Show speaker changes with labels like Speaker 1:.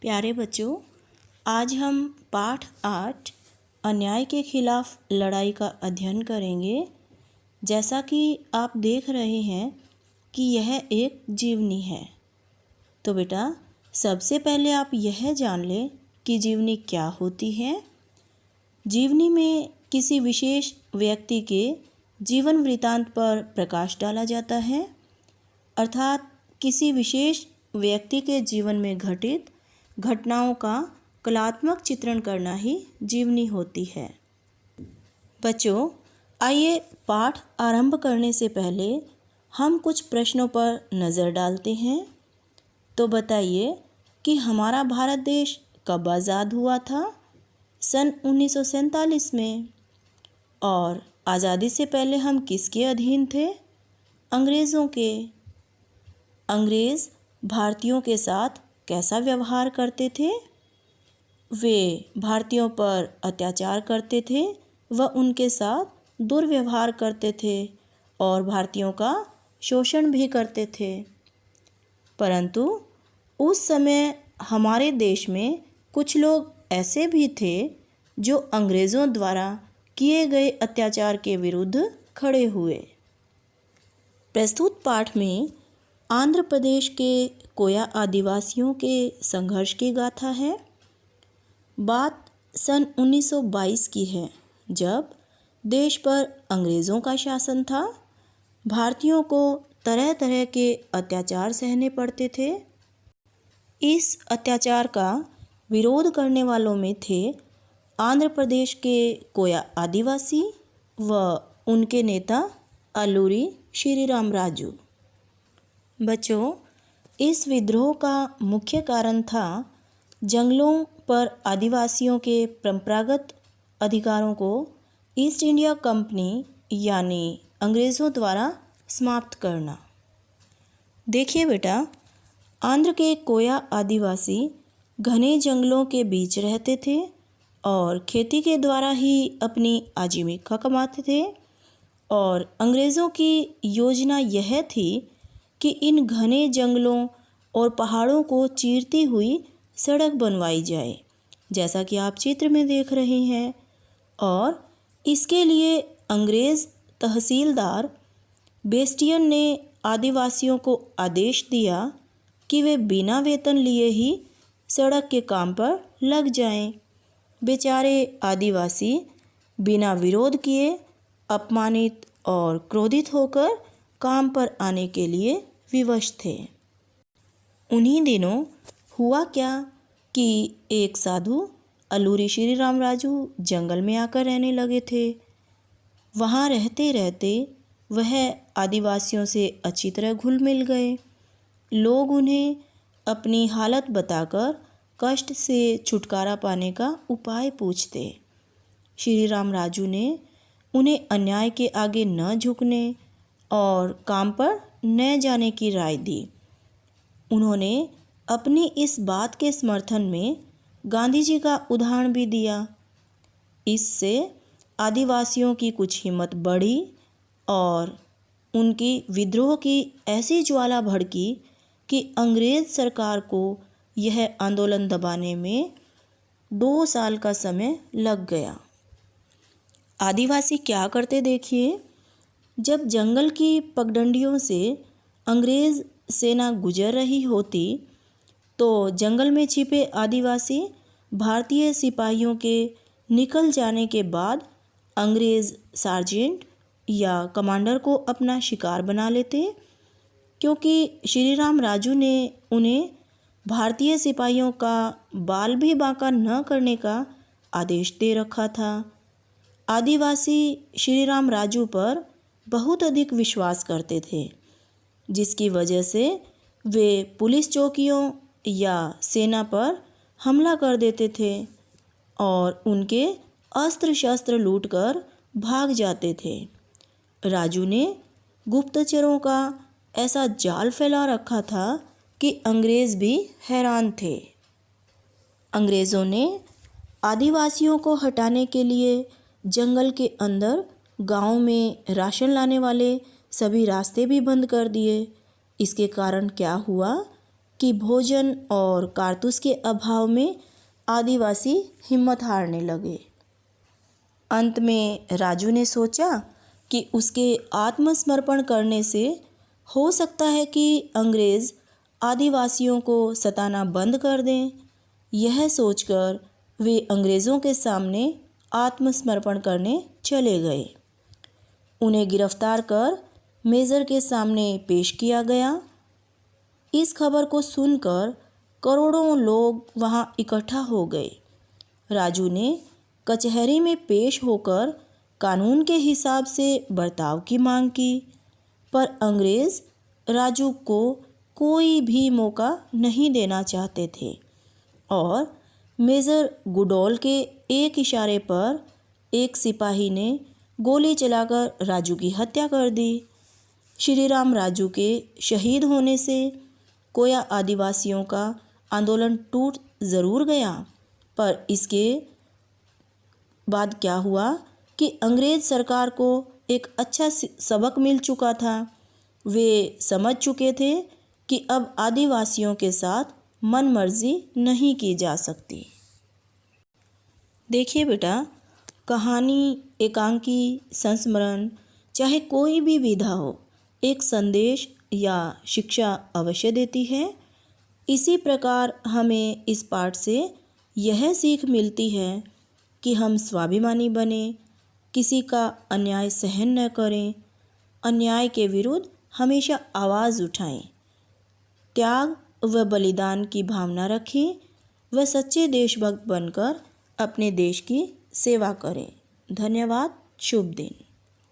Speaker 1: प्यारे बच्चों, आज हम पाठ 8 अन्याय के खिलाफ लड़ाई का अध्ययन करेंगे। जैसा कि आप देख रहे हैं कि यह एक जीवनी है। तो बेटा, सबसे पहले आप यह जान लें कि जीवनी क्या होती है। जीवनी में किसी विशेष व्यक्ति के जीवन वृत्तांत पर प्रकाश डाला जाता है, अर्थात किसी विशेष व्यक्ति के जीवन में घटित घटनाओं का कलात्मक चित्रण करना ही जीवनी होती है। बच्चों, आइए पाठ आरंभ करने से पहले हम कुछ प्रश्नों पर नज़र डालते हैं। तो बताइए कि हमारा भारत देश कब आज़ाद हुआ था? सन 1947 में। और आज़ादी से पहले हम किसके अधीन थे? अंग्रेज़ों के। अंग्रेज़ भारतीयों के साथ कैसा व्यवहार करते थे? वे भारतीयों पर अत्याचार करते थे व उनके साथ दुर्व्यवहार करते थे और भारतीयों का शोषण भी करते थे। परंतु उस समय हमारे देश में कुछ लोग ऐसे भी थे जो अंग्रेज़ों द्वारा किए गए अत्याचार के विरुद्ध खड़े हुए। प्रस्तुत पाठ में आंध्र प्रदेश के कोया आदिवासियों के संघर्ष की गाथा है। बात सन 1922 की है, जब देश पर अंग्रेज़ों का शासन था। भारतीयों को तरह तरह के अत्याचार सहने पड़ते थे। इस अत्याचार का विरोध करने वालों में थे आंध्र प्रदेश के कोया आदिवासी व उनके नेता अल्लूरी श्रीराम राजू। बच्चों, इस विद्रोह का मुख्य कारण था जंगलों पर आदिवासियों के परंपरागत अधिकारों को ईस्ट इंडिया कंपनी यानी अंग्रेज़ों द्वारा समाप्त करना। देखिए बेटा, आंध्र के कोया आदिवासी घने जंगलों के बीच रहते थे और खेती के द्वारा ही अपनी आजीविका कमाते थे। और अंग्रेज़ों की योजना यह थी कि इन घने जंगलों और पहाड़ों को चीरती हुई सड़क बनवाई जाए, जैसा कि आप चित्र में देख रहे हैं। और इसके लिए अंग्रेज़ तहसीलदार बेस्टियन ने आदिवासियों को आदेश दिया कि वे बिना वेतन लिए ही सड़क के काम पर लग जाएं। बेचारे आदिवासी बिना विरोध किए अपमानित और क्रोधित होकर काम पर आने के लिए विवश थे। उन्हीं दिनों हुआ क्या कि एक साधु अल्लूरी श्रीराम राजू जंगल में आकर रहने लगे थे। वहाँ रहते रहते वह आदिवासियों से अच्छी तरह घुल मिल गए। लोग उन्हें अपनी हालत बताकर कष्ट से छुटकारा पाने का उपाय पूछते। श्रीराम राजू ने उन्हें अन्याय के आगे न झुकने और काम पर न जाने की राय दी। उन्होंने अपनी इस बात के समर्थन में गांधी जी का उदाहरण भी दिया। इससे आदिवासियों की कुछ हिम्मत बढ़ी और उनकी विद्रोह की ऐसी ज्वाला भड़की कि अंग्रेज़ सरकार को यह आंदोलन दबाने में 2 साल का समय लग गया। आदिवासी क्या करते देखिए। जब जंगल की पगडंडियों से अंग्रेज़ सेना गुजर रही होती तो जंगल में छिपे आदिवासी भारतीय सिपाहियों के निकल जाने के बाद अंग्रेज़ सार्जेंट या कमांडर को अपना शिकार बना लेते, क्योंकि श्रीराम राजू ने उन्हें भारतीय सिपाहियों का बाल भी बांका न करने का आदेश दे रखा था। आदिवासी श्रीराम राजू पर बहुत अधिक विश्वास करते थे, जिसकी वजह से वे पुलिस चौकियों या सेना पर हमला कर देते थे और उनके अस्त्र शस्त्र लूटकर भाग जाते थे। राजू ने गुप्तचरों का ऐसा जाल फैला रखा था कि अंग्रेज़ भी हैरान थे। अंग्रेज़ों ने आदिवासियों को हटाने के लिए जंगल के अंदर गांव में राशन लाने वाले सभी रास्ते भी बंद कर दिए। इसके कारण क्या हुआ कि भोजन और कारतूस के अभाव में आदिवासी हिम्मत हारने लगे। अंत में राजू ने सोचा कि उसके आत्मसमर्पण करने से हो सकता है कि अंग्रेज़ आदिवासियों को सताना बंद कर दें। यह सोचकर वे अंग्रेज़ों के सामने आत्मसमर्पण करने चले गए। उन्हें गिरफ्तार कर मेजर के सामने पेश किया गया। इस खबर को सुनकर करोड़ों लोग वहां इकट्ठा हो गए। राजू ने कचहरी में पेश होकर कानून के हिसाब से बर्ताव की मांग की, पर अंग्रेज़ राजू को कोई भी मौका नहीं देना चाहते थे और मेजर गुडोल के एक इशारे पर एक सिपाही ने गोली चलाकर राजू की हत्या कर दी। श्रीराम राजू के शहीद होने से कोया आदिवासियों का आंदोलन टूट ज़रूर गया, पर इसके बाद क्या हुआ कि अंग्रेज़ सरकार को एक अच्छा सबक मिल चुका था। वे समझ चुके थे कि अब आदिवासियों के साथ मनमर्जी नहीं की जा सकती। देखिए बेटा, कहानी, एकांकी, संस्मरण, चाहे कोई भी विधा हो, एक संदेश या शिक्षा अवश्य देती है। इसी प्रकार हमें इस पाठ से यह सीख मिलती है कि हम स्वाभिमानी बने, किसी का अन्याय सहन न करें, अन्याय के विरुद्ध हमेशा आवाज़ उठाएं, त्याग व बलिदान की भावना रखें व सच्चे देशभक्त बनकर अपने देश की सेवा करें। धन्यवाद। शुभ दिन।